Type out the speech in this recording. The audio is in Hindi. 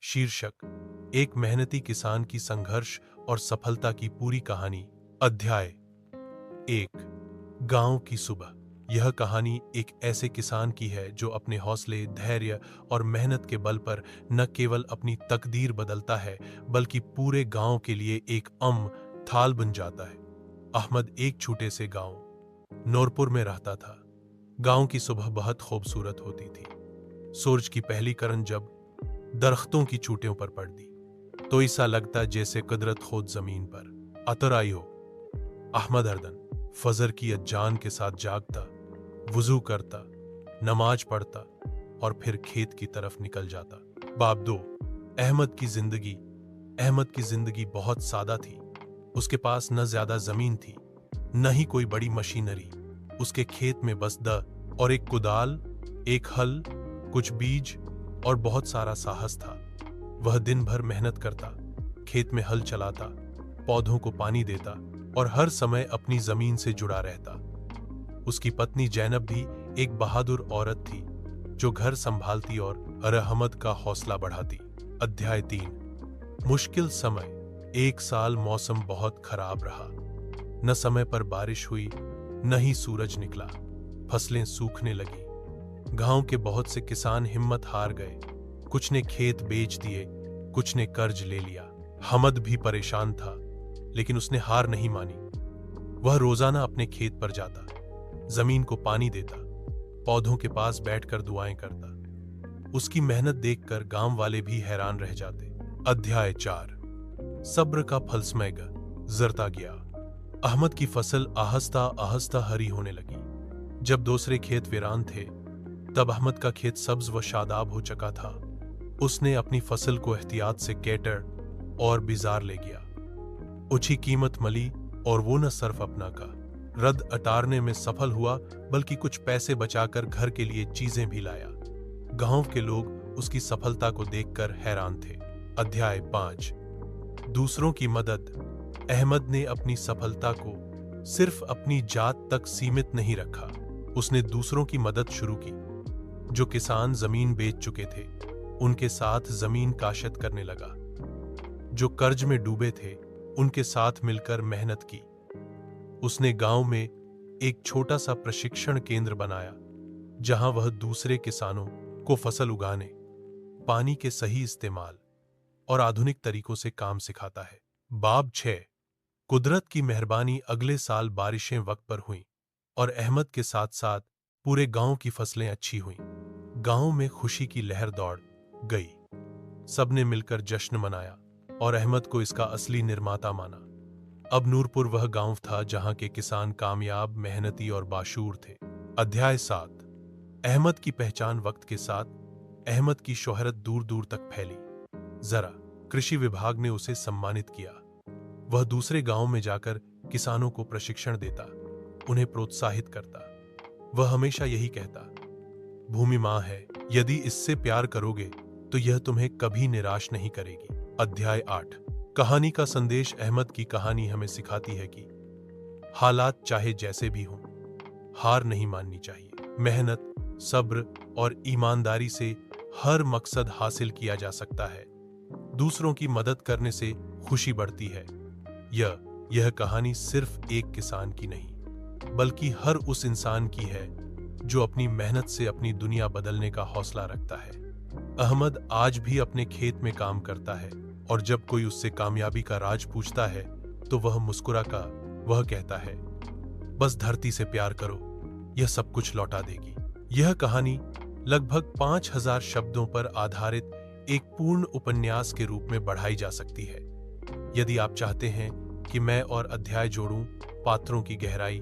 शीर्षक एक मेहनती किसान की संघर्ष और सफलता की पूरी कहानी। अध्याय 1। गांव की सुबह। यह कहानी एक ऐसे किसान की है जो अपने हौसले, धैर्य और मेहनत के बल पर न केवल अपनी तकदीर बदलता है बल्कि पूरे गांव के लिए एक थाल बन जाता है। अहमद एक छोटे से गांव नूरपुर में रहता था। गांव की सुबह बहुत खूबसूरत होती थी। सूरज की पहली किरण जब दरख्तों की चोटियों पर पड़ती तो ऐसा लगता जैसे कुदरत खुद जमीन पर उतर आई हो। अहमद हरदन फजर की अजान के साथ जागता, वुजू करता, नमाज पढ़ता और फिर खेत की तरफ निकल जाता। बाब 2। अहमद की जिंदगी बहुत सादा थी। उसके पास न ज्यादा जमीन थी, न ही कोई बड़ी मशीनरी। उसके खेत में बस और एक कुदाल, एक हल, कुछ बीज और बहुत सारा साहस था। वह दिन भर मेहनत करता, खेत में हल चलाता, पौधों को पानी देता और हर समय अपनी जमीन से जुड़ा रहता। उसकी पत्नी जैनब भी एक बहादुर औरत थी जो घर संभालती और अहमद का हौसला बढ़ाती। अध्याय 3। मुश्किल समय। एक साल मौसम बहुत खराब रहा। न समय पर बारिश हुई, न ही सूरज निकला। फसलें सूखने लगी। गांव के बहुत से किसान हिम्मत हार गए। कुछ ने खेत बेच दिए, कुछ ने कर्ज ले लिया। अहमद भी परेशान था, लेकिन उसने हार नहीं मानी। वह रोजाना अपने खेत पर जाता, जमीन को पानी देता, पौधों के पास बैठकर दुआएं करता। उसकी मेहनत देखकर गांव वाले भी हैरान रह जाते। अध्याय 4। सब्र का फल समय गुजरता गया। अहमद की फसल आहिस्ता आहिस्ता हरी होने लगी। जब दूसरे खेत वीरान थे, तब अहमद का खेत सब्ज व शादाब हो चुका था। उसने अपनी फसल को एहतियात से कैटर और बाजार ले गया। ऊंची कीमत मिली और वो न सिर्फ अपना का रद अटारने में सफल हुआ बल्कि कुछ पैसे बचाकर घर के लिए चीजें भी लाया। गांव के लोग उसकी सफलता को देखकर हैरान थे। अध्याय 5। दूसरों की मदद। अहमद ने अपनी सफलता को सिर्फ अपनी जात तक सीमित नहीं रखा। उसने दूसरों की मदद शुरू की। जो किसान जमीन बेच चुके थे, उनके साथ जमीन काश्त करने लगा। जो कर्ज में डूबे थे, उनके साथ मिलकर मेहनत की। उसने गांव में एक छोटा सा प्रशिक्षण केंद्र बनाया, जहां वह दूसरे किसानों को फसल उगाने, पानी के सही इस्तेमाल और आधुनिक तरीकों से काम सिखाता है। बाब 6। कुदरत की मेहरबानी। अगले साल बारिशें वक्त पर हुईं और अहमद के साथ साथ पूरे गांव की फसलें अच्छी हुईं। गांव में खुशी की लहर दौड़ गई। सबने मिलकर जश्न मनाया और अहमद को इसका असली निर्माता माना। अब नूरपुर वह गांव था जहां के किसान कामयाब, मेहनती और बाशूर थे। अध्याय 7। अहमद की पहचान। वक्त के साथ अहमद की शोहरत दूर दूर तक फैली। जरा कृषि विभाग ने उसे सम्मानित किया। वह दूसरे गांव में जाकर किसानों को प्रशिक्षण देता, उन्हें प्रोत्साहित करता। वह हमेशा यही कहता, भूमि मां है, यदि इससे प्यार करोगे तो यह तुम्हें कभी निराश नहीं करेगी। अध्याय 8। कहानी का संदेश। अहमद की कहानी हमें सिखाती है कि हालात चाहे जैसे भी हों, हार नहीं माननी चाहिए। मेहनत, सब्र और ईमानदारी से हर मकसद हासिल किया जा सकता है। दूसरों की मदद करने से खुशी बढ़ती है। यह कहानी सिर्फ एक किसान की नहीं, बल्कि हर उस इंसान की है जो अपनी मेहनत से अपनी दुनिया बदलने का हौसला रखता है। अहमद आज भी अपने खेत में काम करता है और जब कोई उससे कामयाबी का राज पूछता है तो वह वह कहता है, बस धरती से प्यार करो, यह सब कुछ लौटा देगी। यह कहानी लगभग 5000 शब्दों पर आधारित एक पूर्ण उपन्यास के रूप में बढ़ाई जा सकती है। यदि आप चाहते हैं कि मैं और अध्याय जोड़ूं, पात्रों की गहराई